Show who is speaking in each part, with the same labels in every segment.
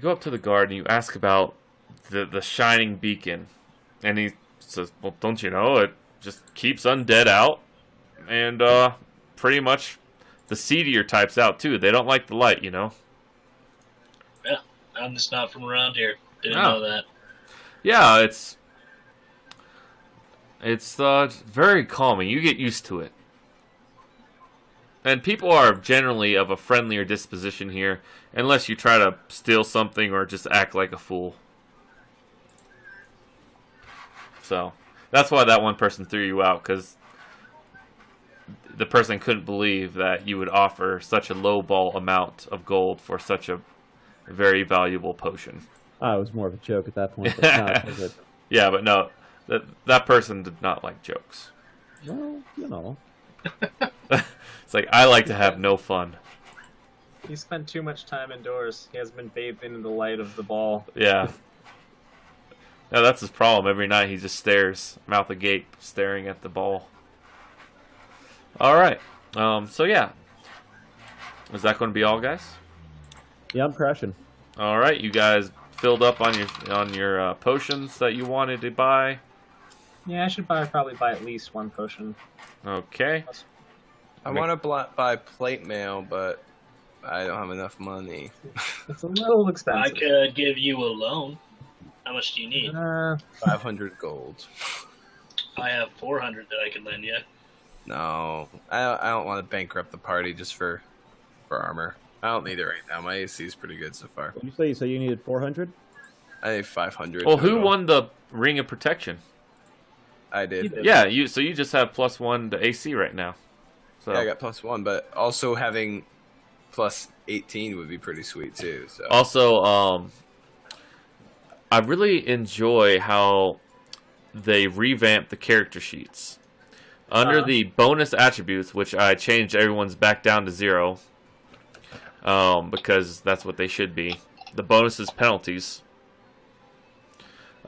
Speaker 1: go up to the guard and you ask about the shining beacon, and he says, "Well, don't you know it just keeps undead out, and pretty much the seedier types out too. They don't like the light, you know."
Speaker 2: Yeah, I'm just not from around here. Didn't know that.
Speaker 1: Yeah, it's very calming. You get used to it. And people are generally of a friendlier disposition here, unless you try to steal something or just act like a fool. So, that's why that one person threw you out, because the person couldn't believe that you would offer such a lowball amount of gold for such a very valuable potion.
Speaker 3: It was more of a joke at that point. But no,
Speaker 1: yeah, but no, that person did not like jokes.
Speaker 3: Well, you know.
Speaker 1: It's like, I like to have no fun.
Speaker 4: He spent too much time indoors. He has been bathed in the light of the ball.
Speaker 1: Yeah. Yeah, that's his problem. Every night he just stares, mouth agape, staring at the ball. Alright. So yeah. Is that going to be all, guys?
Speaker 3: Yeah, I'm crashing.
Speaker 1: Alright, you guys filled up on your potions that you wanted to buy?
Speaker 4: Yeah, I should probably buy at least one potion.
Speaker 1: Okay.
Speaker 5: I want to buy plate mail, but I don't have enough money.
Speaker 4: It's a little expensive.
Speaker 2: I could give you a loan. How much do you need?
Speaker 5: 500 gold.
Speaker 2: I have 400 that I can lend you.
Speaker 5: No, I don't want to bankrupt the party just for armor. I don't need it right now. My AC is pretty good so far.
Speaker 3: What did you say you needed 400?
Speaker 5: I need 500.
Speaker 1: Well, who won the Ring of Protection?
Speaker 5: I did.
Speaker 1: Yeah, so you just have +1 to AC right now. So.
Speaker 5: Yeah, I got +1, but also having +18 would be pretty sweet too. So.
Speaker 1: Also, I really enjoy how they revamped the character sheets. Under the bonus attributes, which I changed everyone's back down to 0, because that's what they should be. The bonuses, penalties.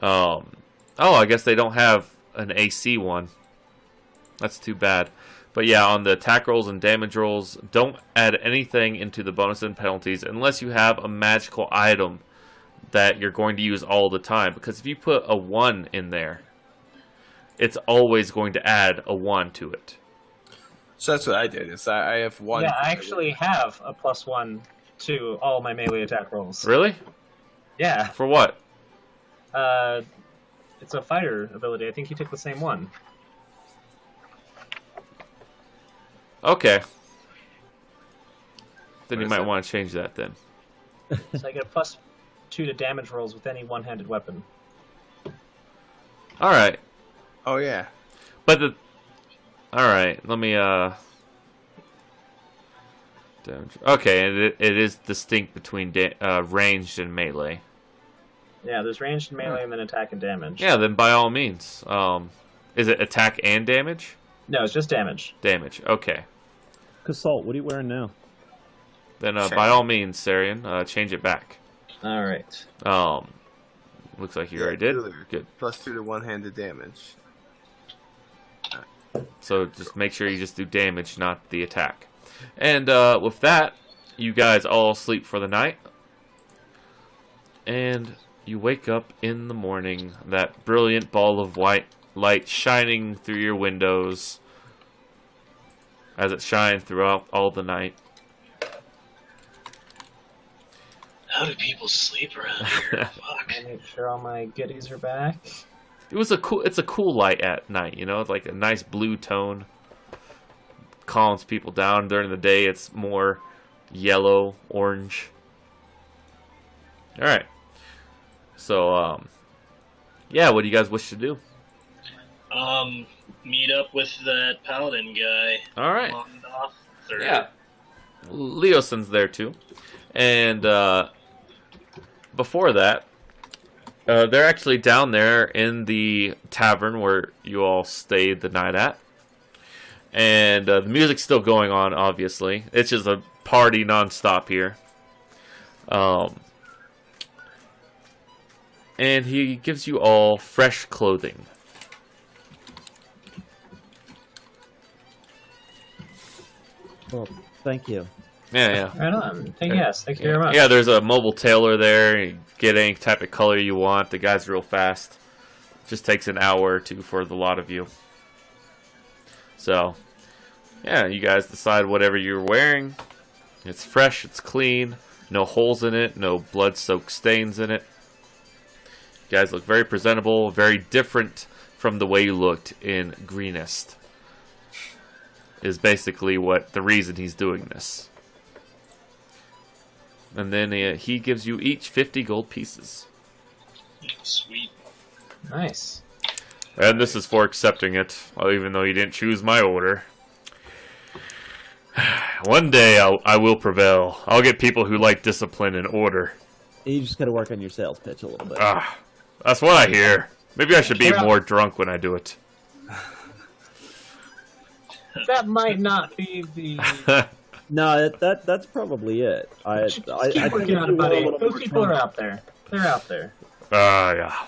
Speaker 1: Oh, I guess they don't have an AC one. That's too bad. But yeah, on the attack rolls and damage rolls, don't add anything into the bonus and penalties unless you have a magical item that you're going to use all the time. Because if you put a 1 in there, it's always going to add a 1 to it.
Speaker 5: So that's what I did. Is I have 1.
Speaker 4: Yeah, I actually have a +1 to all my melee attack rolls.
Speaker 1: Really?
Speaker 4: Yeah.
Speaker 1: For what?
Speaker 4: It's a fighter ability. I think you took the same one.
Speaker 1: Okay. Then you might want to change that then.
Speaker 4: So I get a +2 to damage rolls with any one-handed weapon.
Speaker 1: Alright.
Speaker 5: Oh, yeah.
Speaker 1: But the... Alright, let me, damage. Okay, and it is distinct between ranged and melee.
Speaker 4: Yeah, there's ranged and melee and then attack and damage.
Speaker 1: Yeah, then by all means. Is it attack and damage?
Speaker 4: No, it's just damage.
Speaker 1: Damage, okay.
Speaker 3: Casalt, what are you wearing now?
Speaker 1: Then by all means, Sarian, change it back.
Speaker 4: Alright.
Speaker 1: Looks like you already did. Good.
Speaker 5: +2 to one-handed damage.
Speaker 1: So just make sure you just do damage, not the attack. And with that, you guys all sleep for the night. And you wake up in the morning, that brilliant ball of white light shining through your windows as it shines throughout all the night.
Speaker 2: How do people sleep around here? Fuck.
Speaker 4: I make sure all my goodies are back.
Speaker 1: It's a cool light at night, you know, it's like a nice blue tone. Calms people down. During the day it's more yellow, orange. Alright. So, yeah, what do you guys wish to do?
Speaker 2: Meet up with that Paladin guy.
Speaker 1: Alright.
Speaker 2: Yeah.
Speaker 1: Leoson's there too. And, before that, they're actually down there in the tavern where you all stayed the night at. And the music's still going on, obviously. It's just a party non-stop here. And he gives you all fresh clothing.
Speaker 3: Well, thank you.
Speaker 1: Yeah.
Speaker 4: Right on. Yes, thank you very much.
Speaker 1: Yeah, there's a mobile tailor there. You get any type of color you want. The guy's real fast. Just takes an hour or two for the lot of you. So, yeah, you guys decide whatever you're wearing. It's fresh, it's clean, no holes in it, no blood-soaked stains in it. You guys look very presentable, very different from the way you looked in Greenest. Is basically what the reason he's doing this. And then he gives you each 50 gold pieces.
Speaker 2: Sweet.
Speaker 4: Nice.
Speaker 1: And this is for accepting it, even though you didn't choose my order. One day I will prevail. I'll get people who like discipline and order.
Speaker 3: You just gotta work on your sales pitch a little bit.
Speaker 1: That's what I hear. Maybe I should be more drunk when I do it.
Speaker 4: That might not be the...
Speaker 3: No, that's probably it. I
Speaker 4: Keep working on it, buddy. Those people are out there. They're out there.
Speaker 1: Yeah.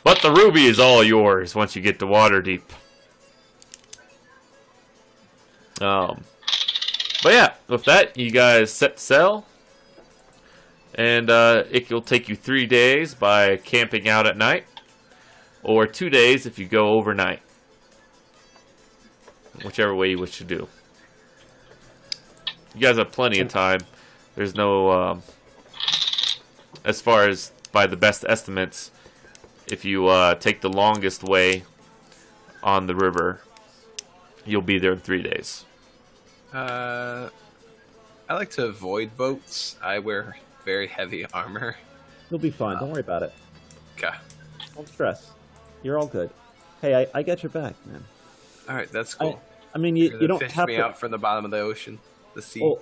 Speaker 1: But the ruby is all yours once you get to Waterdeep. But yeah, with that, you guys set sail. And it will take you 3 days by camping out at night. Or 2 days if you go overnight. Whichever way you wish to do. You guys have plenty of time. There's no... as far as by the best estimates, if you take the longest way on the river, you'll be there in 3 days.
Speaker 5: I like to avoid boats. I wear very heavy armor.
Speaker 3: You'll be fine. Don't worry about it.
Speaker 5: Okay.
Speaker 3: Don't stress. You're all good. Hey, I got your back, man.
Speaker 5: All right, that's cool.
Speaker 3: I mean, you don't
Speaker 5: fish
Speaker 3: have
Speaker 5: me
Speaker 3: to...
Speaker 5: out from the bottom of the ocean, the sea.
Speaker 3: Well,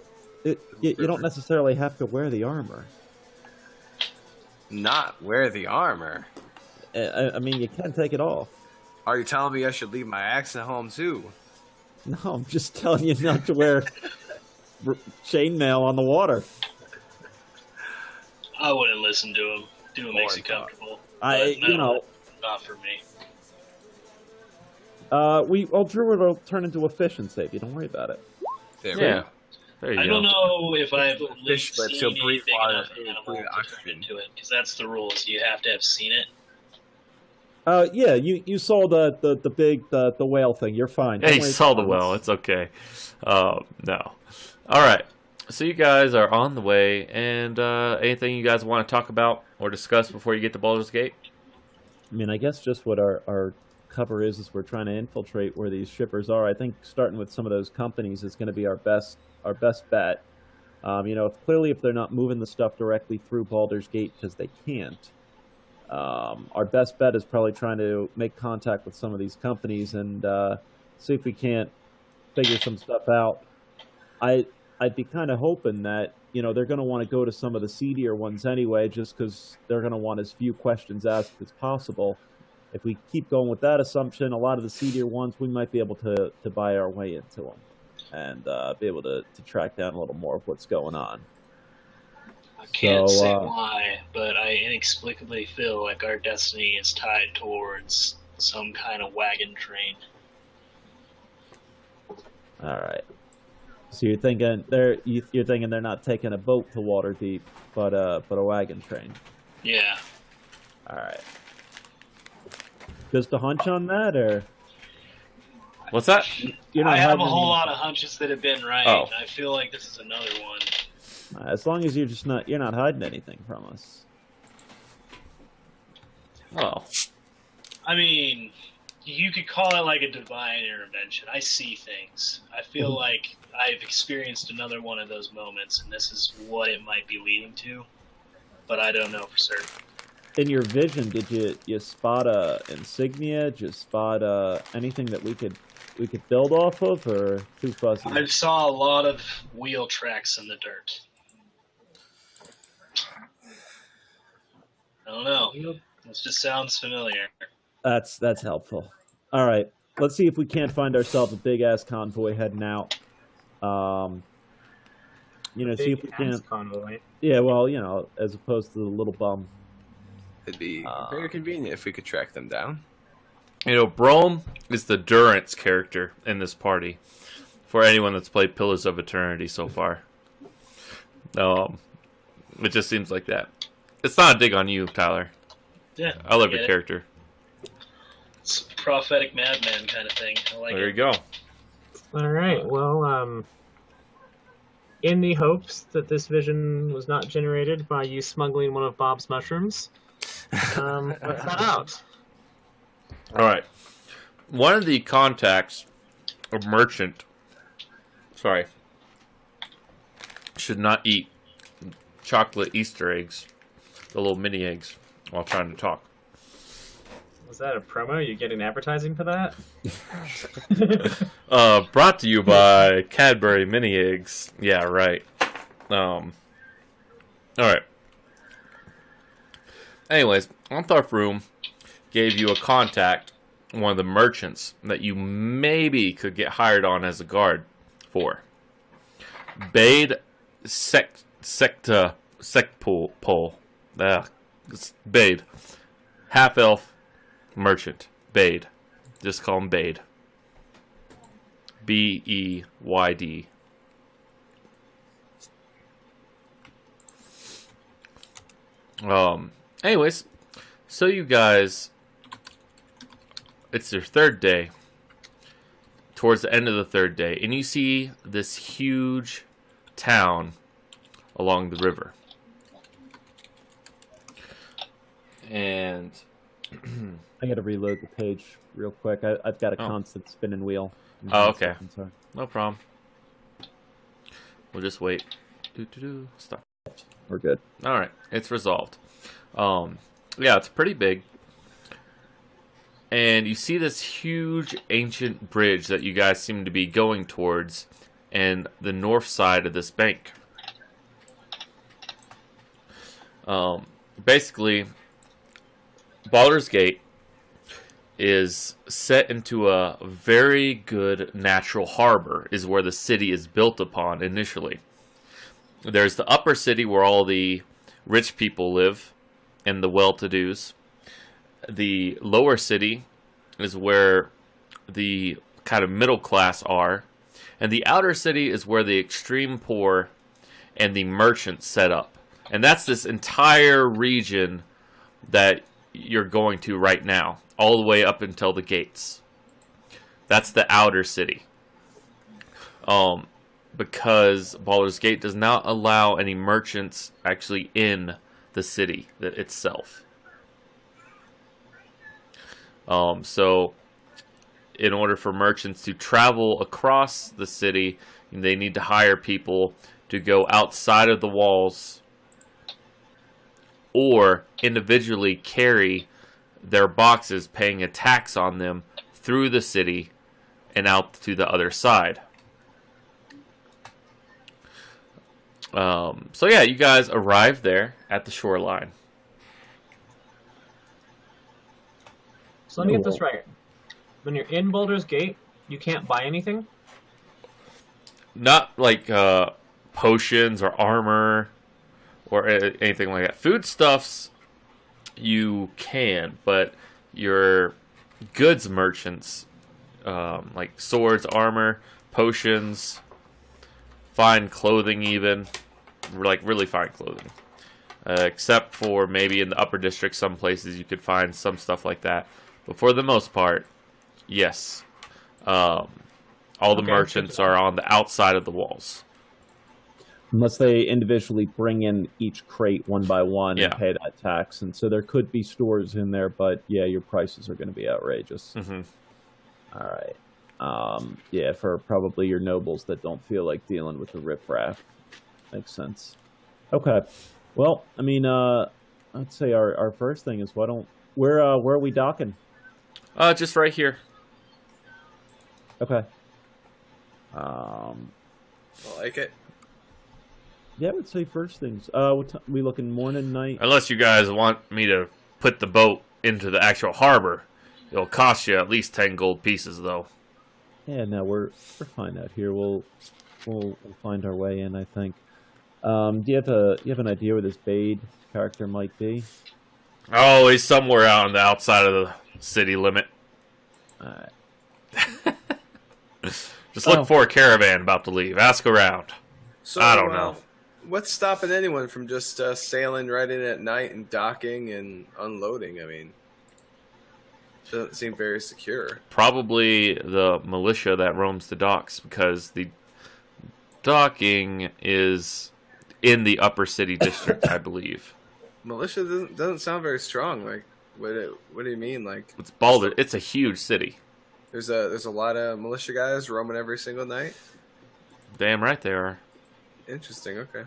Speaker 3: you don't necessarily have to wear the armor.
Speaker 5: Not wear the armor.
Speaker 3: I mean, you can take it off.
Speaker 5: Are you telling me I should leave my axe at home too?
Speaker 3: No, I'm just telling you not to wear chainmail on the water.
Speaker 2: I wouldn't listen to him. Do what makes you comfortable. Not for me.
Speaker 3: Druid will turn into a fish and save you. Don't worry about it.
Speaker 5: There
Speaker 1: Yeah. There you
Speaker 2: I
Speaker 1: go.
Speaker 2: don't know if I've
Speaker 5: Fish, but
Speaker 2: seen
Speaker 5: she'll
Speaker 2: a
Speaker 5: breathe
Speaker 2: big
Speaker 5: water
Speaker 2: enough
Speaker 5: and
Speaker 2: animal
Speaker 5: breathe
Speaker 2: to
Speaker 5: oxygen.
Speaker 2: turn into it, because that's the rules. You have to have seen it.
Speaker 3: Yeah, you saw the big whale thing. You're fine.
Speaker 1: Yeah,
Speaker 3: Don't
Speaker 1: you
Speaker 3: worry
Speaker 1: saw
Speaker 3: about
Speaker 1: the
Speaker 3: it.
Speaker 1: well. It's okay. No. Alright. So you guys are on the way, and anything you guys want to talk about or discuss before you get to Baldur's Gate?
Speaker 3: I mean, I guess just what our cover is we're trying to infiltrate where these shippers are. I think starting with some of those companies is going to be our best bet. Clearly if they're not moving the stuff directly through Baldur's Gate because they can't, our best bet is probably trying to make contact with some of these companies and see if we can't figure some stuff out. I'd be kind of hoping that they're going to want to go to some of the seedier ones anyway, just because they're going to want as few questions asked as possible. If we keep going with that assumption, a lot of the seedier ones, we might be able to buy our way into them and be able to track down a little more of what's going on.
Speaker 2: I can't say why, but I inexplicably feel like our destiny is tied towards some kind of wagon train.
Speaker 3: All right. So you're thinking they're not taking a boat to Waterdeep, but a wagon train.
Speaker 2: Yeah.
Speaker 3: All right. Just a hunch on that, or
Speaker 1: What's that?
Speaker 2: I have a whole lot of hunches that have been right.
Speaker 1: Oh.
Speaker 2: I feel like this is another one.
Speaker 3: As long as you're not hiding anything from us.
Speaker 1: Well,
Speaker 2: I mean, you could call it like a divine intervention. I see things. I feel like I've experienced another one of those moments, and this is what it might be leading to, but I don't know for certain.
Speaker 3: In your vision, did you spot a insignia? Did you spot anything that we could build off of, or too fuzzy?
Speaker 2: I saw a lot of wheel tracks in the dirt. I don't know. This just sounds familiar.
Speaker 3: That's helpful. All right, let's see if we can't find ourselves a big ass convoy heading out. See if we can.
Speaker 4: Convoy.
Speaker 3: Yeah, well, as opposed to the little bum.
Speaker 5: It'd be very convenient if we could track them down.
Speaker 1: Brome is the Durance character in this party. For anyone that's played Pillars of Eternity so far. It just seems like that. It's not a dig on you, Tyler.
Speaker 2: Yeah.
Speaker 1: I love
Speaker 2: get
Speaker 1: your
Speaker 2: it.
Speaker 1: character.
Speaker 2: It's a prophetic madman kind of thing. I like
Speaker 1: There
Speaker 2: it.
Speaker 1: you go.
Speaker 4: All right. Well, in the hopes that this vision was not generated by you smuggling one of Bob's mushrooms, let's head out.
Speaker 1: All right. One of the contacts, a merchant, should not eat chocolate Easter eggs, the little mini eggs, while trying to talk.
Speaker 4: Was that a promo? You getting advertising for that?
Speaker 1: Brought to you by Cadbury mini eggs. Yeah, right. All right. Anyways, Ontharf Room gave you a contact, one of the merchants that you maybe could get hired on as a guard for. Bade Sekpol. Bade. Half-elf merchant. Bade. Just call him Bade. B-E-Y-D. Anyways, so you guys, it's your third day, towards the end of the third day, and you see this huge town along the river. And
Speaker 3: I gotta reload the page real quick. I've got a constant spinning wheel.
Speaker 1: Oh, okay.
Speaker 3: Sorry.
Speaker 1: No problem. We'll just wait. Stop.
Speaker 3: We're good.
Speaker 1: Alright, it's resolved. Yeah, it's pretty big. And you see this huge ancient bridge that you guys seem to be going towards, and the north side of this bank. Basically, Baldur's Gate is set into a very good natural harbor, is where the city is built upon initially. There's the upper city where all the rich people live and the well-to-dos. The lower city is where the kind of middle class are. And the outer city is where the extreme poor and the merchants set up. And that's this entire region that you're going to right now, all the way up until the gates. That's the outer city. Because Baldur's Gate does not allow any merchants actually in the city itself. So, in order for merchants to travel across the city, they need to hire people to go outside of the walls or individually carry their boxes, paying a tax on them through the city and out to the other side. So yeah, you guys arrive there at the shoreline.
Speaker 4: So let me get this right. When you're in Baldur's Gate, you can't buy anything?
Speaker 1: Not like potions or armor or anything like that. Foodstuffs you can, but your goods merchants, like swords, armor, potions, fine clothing even, like really fine clothing. Except for maybe in the upper district, some places you could find some stuff like that. But for the most part, yes. All the merchants are on the outside of the walls.
Speaker 3: Unless they individually bring in each crate one by one and pay that tax. And so there could be stores in there, but yeah, your prices are going to be outrageous.
Speaker 1: Mm-hmm.
Speaker 3: All right. Yeah, for probably your nobles that don't feel like dealing with the riffraff. Makes sense. Okay. Well, I mean, I'd say our first thing is where are we docking?
Speaker 1: Just right here.
Speaker 3: Okay.
Speaker 5: I like it.
Speaker 3: Yeah, I would say first things. We looking morning, night?
Speaker 1: Unless you guys want me to put the boat into the actual harbor. It'll cost you at least 10 gold pieces, though.
Speaker 3: Yeah, no, we're fine out here. We'll find our way in, I think. Do you have an idea where this Bade character might be?
Speaker 1: Oh, he's somewhere out on the outside of the city limit.
Speaker 3: All right.
Speaker 1: Just look for a caravan about to leave. Ask around.
Speaker 5: So,
Speaker 1: I don't know.
Speaker 5: what's stopping anyone from just sailing right in at night and docking and unloading? I mean, doesn't seem very secure.
Speaker 1: Probably the militia that roams the docks, because the docking is in the upper city district, I believe.
Speaker 5: Militia doesn't sound very strong. Like, what do you mean? Like,
Speaker 1: It's Baldur. It's a huge city.
Speaker 5: there's a lot of militia guys roaming every single night.
Speaker 1: Damn right they are.
Speaker 5: Interesting. Okay.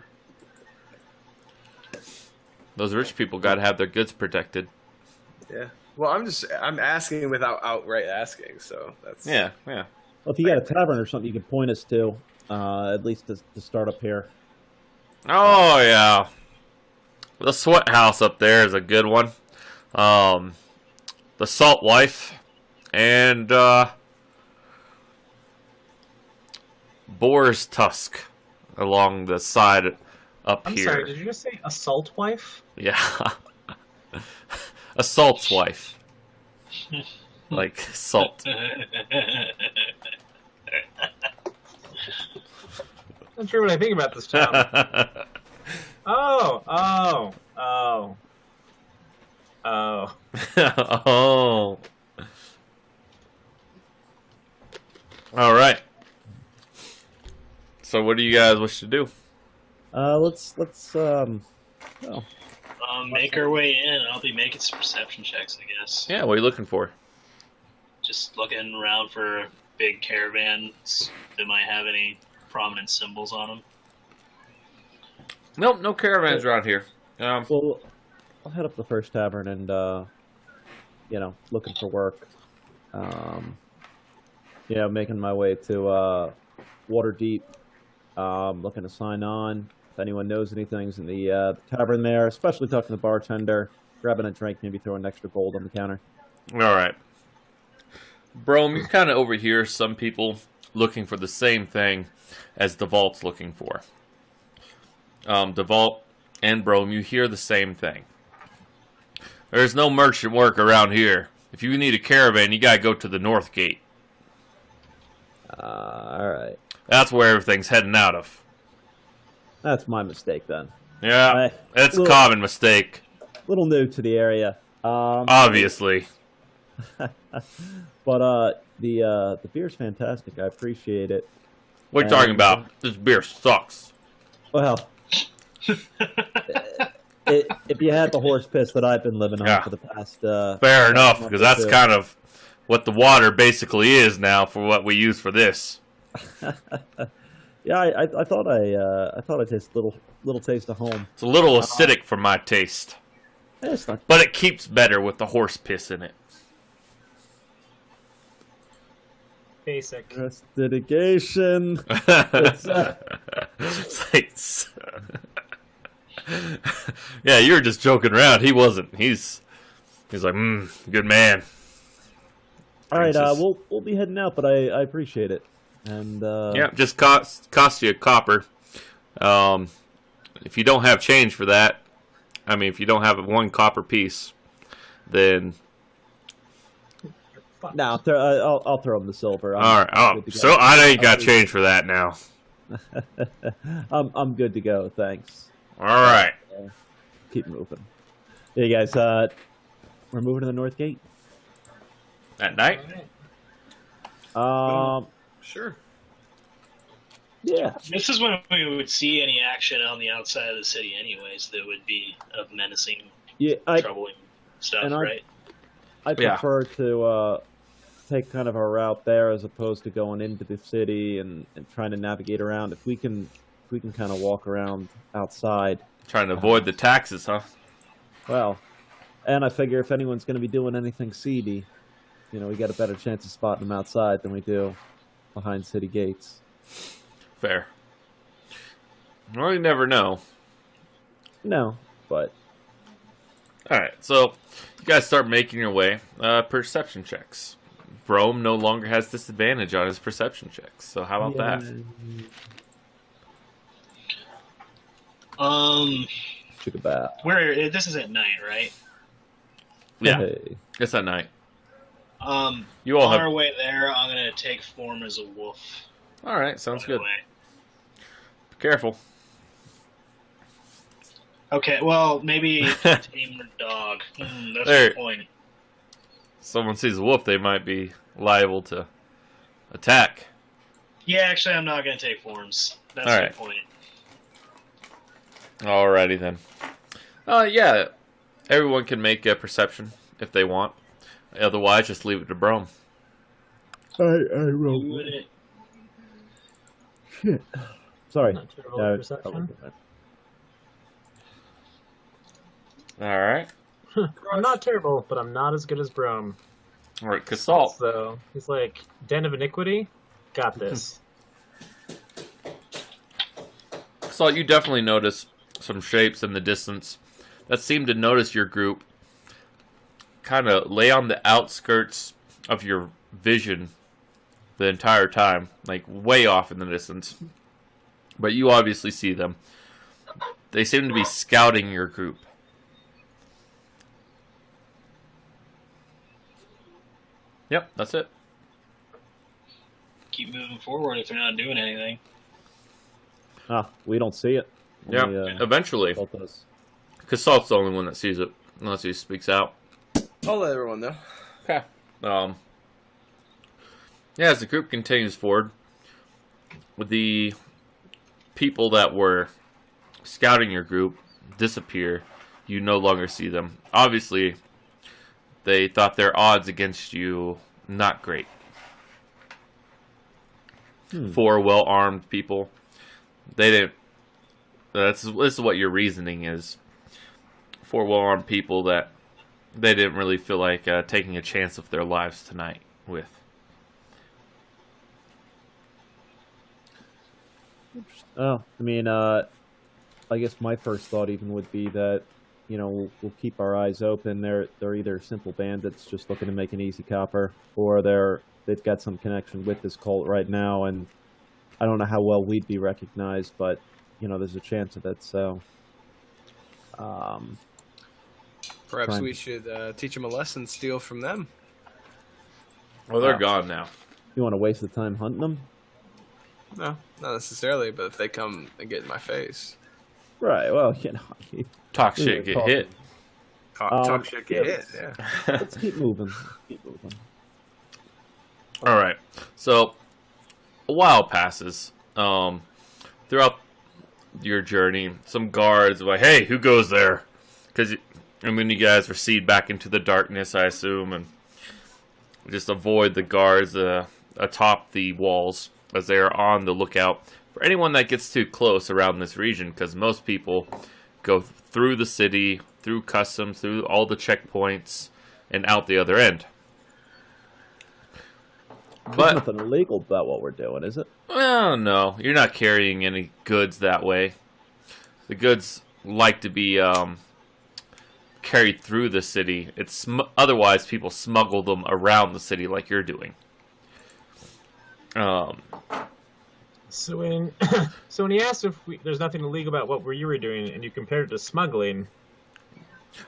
Speaker 1: Those rich people got to have their goods protected.
Speaker 5: Yeah. Well, I'm asking without outright asking, so that's
Speaker 1: Yeah.
Speaker 3: Well, if you got a tavern or something, you can point us to, at least to start up here.
Speaker 1: Oh, yeah. The Sweat House up there is a good one. The Salt Wife. And, Boar's Tusk along the side up
Speaker 4: I'm
Speaker 1: here.
Speaker 4: sorry, did you just say assault wife?
Speaker 1: Yeah. Assault's wife. Like salt.
Speaker 4: Not sure what I think about this town. Oh.
Speaker 1: Oh. All right. So what do you guys wish to do?
Speaker 3: Let's
Speaker 2: Make our way in. I'll be making some perception checks, I guess.
Speaker 1: Yeah, what are you looking for?
Speaker 2: Just looking around for big caravans that might have any prominent symbols on them.
Speaker 1: Nope, no caravans around here.
Speaker 3: well, I'll head up the first tavern and looking for work. Making my way to Waterdeep. Looking to sign on. If anyone knows anything's in the tavern there, especially talking to the bartender, grabbing a drink, maybe throwing extra gold on the counter.
Speaker 1: All right. Brome, you kind of overhear some people looking for the same thing as the Vault's looking for. The Vault and Brome, you hear the same thing. There's no merchant work around here. If you need a caravan, you gotta go to the North Gate.
Speaker 3: All right.
Speaker 1: That's where everything's heading out of.
Speaker 3: That's my mistake then.
Speaker 1: Yeah, it's a
Speaker 3: Little-
Speaker 1: common mistake.
Speaker 3: Little new to the area.
Speaker 1: Obviously.
Speaker 3: But the beer's fantastic. I appreciate it.
Speaker 1: What are you talking about? This beer sucks.
Speaker 3: Well, if you had the horse piss that I've been living on
Speaker 1: Yeah.
Speaker 3: for the past
Speaker 1: Fair enough,
Speaker 3: month
Speaker 1: because
Speaker 3: or
Speaker 1: that's
Speaker 3: two.
Speaker 1: kind of what the water basically is now for what we use for this.
Speaker 3: Yeah, I thought I tasted a little taste of home.
Speaker 1: It's a little acidic for my taste,
Speaker 3: It's not
Speaker 1: but it keeps better with the horse piss in it.
Speaker 4: Basic.
Speaker 3: prestidigitation.
Speaker 1: Yeah, you were just joking around. He wasn't. He's like, good man.
Speaker 3: All right,
Speaker 1: Jesus.
Speaker 3: we'll be heading out, but I appreciate it. And
Speaker 1: Yeah, just cost you a copper. If you don't have change for that, I mean, if you don't have one copper piece, then
Speaker 3: no, I'll throw him the silver.
Speaker 1: all right. Oh, so I know you got change for that now.
Speaker 3: I'm good to go. Thanks.
Speaker 1: All right.
Speaker 3: Keep moving. Hey guys, we're moving to the North Gate.
Speaker 1: At night.
Speaker 5: Sure.
Speaker 3: Yeah.
Speaker 2: This is when we would see any action on the outside of the city anyways that would be of menacing,
Speaker 3: Yeah,
Speaker 2: troubling stuff,
Speaker 3: and I-
Speaker 2: right?
Speaker 3: I
Speaker 1: Yeah.
Speaker 3: prefer to take kind of a route there as opposed to going into the city and trying to navigate around. If we can kind of walk around outside,
Speaker 1: Trying to avoid the taxes, huh?
Speaker 3: well, and I figure if anyone's going to be doing anything seedy, we got a better chance of spotting them outside than we do behind city gates.
Speaker 1: Fair. Well, you never know.
Speaker 3: No, but
Speaker 1: All right, so you guys start making your way. Perception checks. Brome no longer has disadvantage on his perception checks. So how about that?
Speaker 3: Took a bath.
Speaker 2: Where this is at night, right?
Speaker 1: Yeah,
Speaker 3: Hey.
Speaker 1: it's at night.
Speaker 2: On
Speaker 1: You all have.
Speaker 2: our way there, I'm gonna take form as a wolf.
Speaker 1: All right, sounds
Speaker 2: on the
Speaker 1: good.
Speaker 2: way.
Speaker 1: Be careful.
Speaker 2: Okay, well, maybe tame a dog. That's
Speaker 1: There.
Speaker 2: the point.
Speaker 1: Someone sees a wolf, they might be liable to attack.
Speaker 2: Yeah, actually, I'm not going to take forms. That's
Speaker 1: All
Speaker 2: the
Speaker 1: right.
Speaker 2: point.
Speaker 1: Alrighty then. Yeah. Everyone can make a perception if they want. Otherwise, just leave it to Brom.
Speaker 3: I rolled.
Speaker 2: Do it.
Speaker 3: Shit. Sorry.
Speaker 4: Not terrible at perception.
Speaker 1: Alright.
Speaker 4: I'm not terrible, but I'm not as good as Brome.
Speaker 1: Alright, Casalt.
Speaker 4: So he's like, Den of Iniquity, got this.
Speaker 1: Casalt, you definitely notice some shapes in the distance that seem to notice your group kind of lay on the outskirts of your vision the entire time, like way off in the distance. But you obviously see them. They seem to be scouting your group. Yep, that's it.
Speaker 2: Keep moving forward if they're not doing anything.
Speaker 3: We don't see it.
Speaker 1: Yeah,
Speaker 3: Only,
Speaker 1: eventually.
Speaker 3: Both of us.
Speaker 1: Casalt's the only one that sees it, unless he speaks out.
Speaker 5: I'll let everyone know.
Speaker 1: Okay. Yeah, as the group continues forward, with the people that were scouting your group disappear, you no longer see them. Obviously, they thought their odds against you not great. 4 well-armed people. They didn't. This is what your reasoning is. 4 well-armed people that they didn't really feel like taking a chance of their lives tonight with.
Speaker 3: Oh, I mean, I guess my first thought even would be that, we'll keep our eyes open. They're either simple bandits just looking to make an easy copper, or they've got some connection with this cult right now, and I don't know how well we'd be recognized, but there's a chance of it. So,
Speaker 5: Perhaps we should teach them a lesson, steal from them.
Speaker 1: Well, they're gone now.
Speaker 3: you want to waste the time hunting them?
Speaker 5: No, not necessarily, but if they come and get in my face.
Speaker 3: Right. Well,
Speaker 1: Talk
Speaker 3: we
Speaker 1: shit,
Speaker 3: were
Speaker 1: get
Speaker 3: talking.
Speaker 1: hit.
Speaker 5: Talk shit, get
Speaker 3: yeah,
Speaker 5: hit. Yeah.
Speaker 3: Let's keep moving. Keep moving.
Speaker 1: All right. So a while passes. Throughout your journey, some guards are like, "Hey, who goes there?" Because you guys recede back into the darkness, I assume, and just avoid the guards atop the walls as they are on the lookout for anyone that gets too close around this region. Because most people go through the city, through customs, through all the checkpoints, and out the other end.
Speaker 3: There's nothing illegal about what we're doing, is it?
Speaker 1: Well, no. You're not carrying any goods that way. The goods like to be carried through the city. Otherwise, people smuggle them around the city like you're doing.
Speaker 4: So when he asked if there's nothing illegal about what you were doing, and you compared it to smuggling.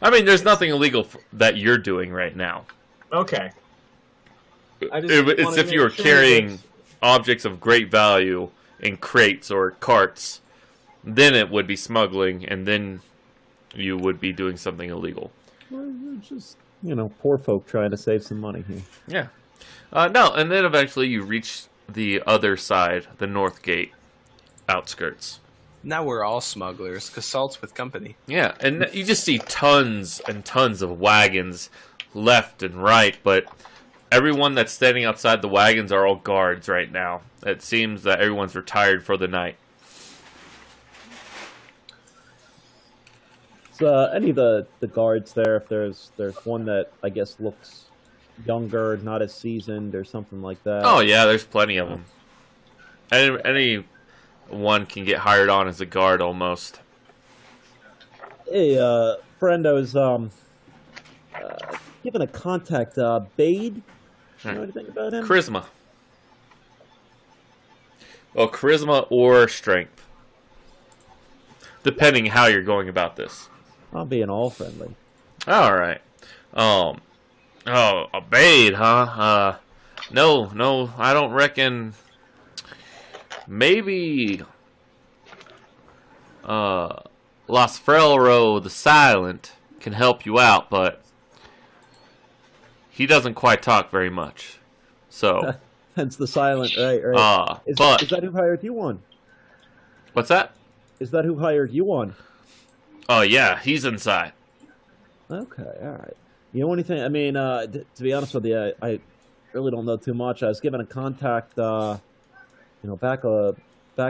Speaker 1: I mean, there's nothing illegal that you're doing right now.
Speaker 4: Okay.
Speaker 1: It's if you were carrying objects of great value in crates or carts, then it would be smuggling, and then you would be doing something illegal.
Speaker 3: Well, we're just, poor folk trying to save some money here.
Speaker 1: Yeah. No, and then eventually you reach the other side, the North Gate outskirts.
Speaker 5: Now we're all smugglers, cause Salt's with company.
Speaker 1: Yeah, and you just see tons and tons of wagons left and right, but everyone that's standing outside the wagons are all guards right now. It seems that everyone's retired for the night.
Speaker 3: So, any of the guards there, if there's one that I guess looks younger, not as seasoned, or something like that.
Speaker 1: Oh yeah, there's plenty of them. Anyone can get hired on as a guard almost.
Speaker 3: Hey, friend, I was given a contact, Bade. You know anything about him?
Speaker 1: Charisma. Well, charisma or strength, depending how you're going about this.
Speaker 3: I'm being all friendly.
Speaker 1: All right. Oh, a Bade, huh? No, I don't reckon. Maybe, Losfrelro the Silent can help you out, but he doesn't quite talk very much. So,
Speaker 3: hence the silent, right. Is that who hired you on?
Speaker 1: What's that?
Speaker 3: Is that who hired you on?
Speaker 1: Oh yeah, he's inside.
Speaker 3: Okay, all right. You know anything? I mean, to be honest with you, I really don't know too much. I was given a contact, back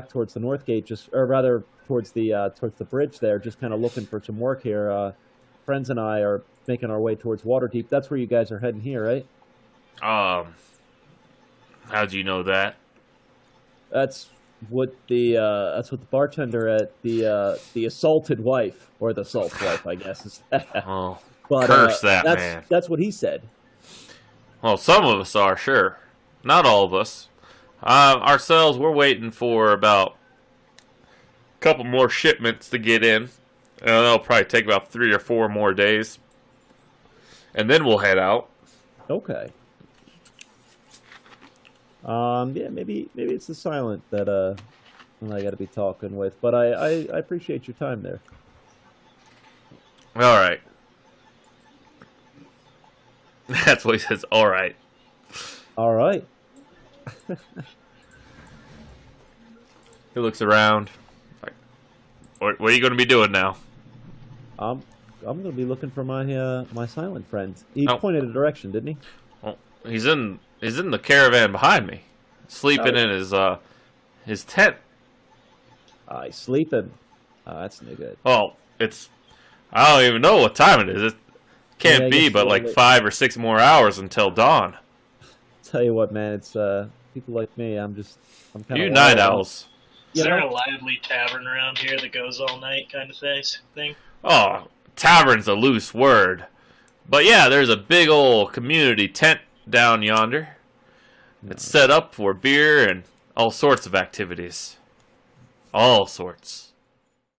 Speaker 3: towards the north gate, or rather towards the bridge there, just kind of looking for some work here. Friends and I are making our way towards Waterdeep. That's where you guys are heading here, right?
Speaker 1: How'd you know that?
Speaker 3: That's what the bartender at the assaulted wife, or the assault wife, I guess. Is.
Speaker 1: Oh,
Speaker 3: but,
Speaker 1: curse that man.
Speaker 3: That's what he said.
Speaker 1: Well, some of us are, sure. Not all of us. Ourselves, we're waiting for about a couple more shipments to get in. And that'll probably take about 3 or 4 more days. And then we'll head out.
Speaker 3: Okay. Yeah, maybe it's the silent that I got to be talking with. But I appreciate your time there.
Speaker 1: All right. That's what he says. All right.
Speaker 3: All right.
Speaker 1: He looks around. Like, what are you going to be doing now?
Speaker 3: I'm going to be looking for my silent friend. He pointed a direction, didn't he?
Speaker 1: Well, he's in the caravan behind me, sleeping in his tent.
Speaker 3: He's sleeping. That's no good.
Speaker 1: Well, I don't even know what time it is. It can't be but like 5 or 6 more hours until dawn.
Speaker 3: Tell you what, man, it's people like me. I'm kind of.
Speaker 1: You night owls.
Speaker 2: Is there a lively tavern around here that goes all night kind of thing?
Speaker 1: Oh, tavern's a loose word. But yeah, there's a big old community tent down yonder. It's set up for beer and all sorts of activities. All sorts.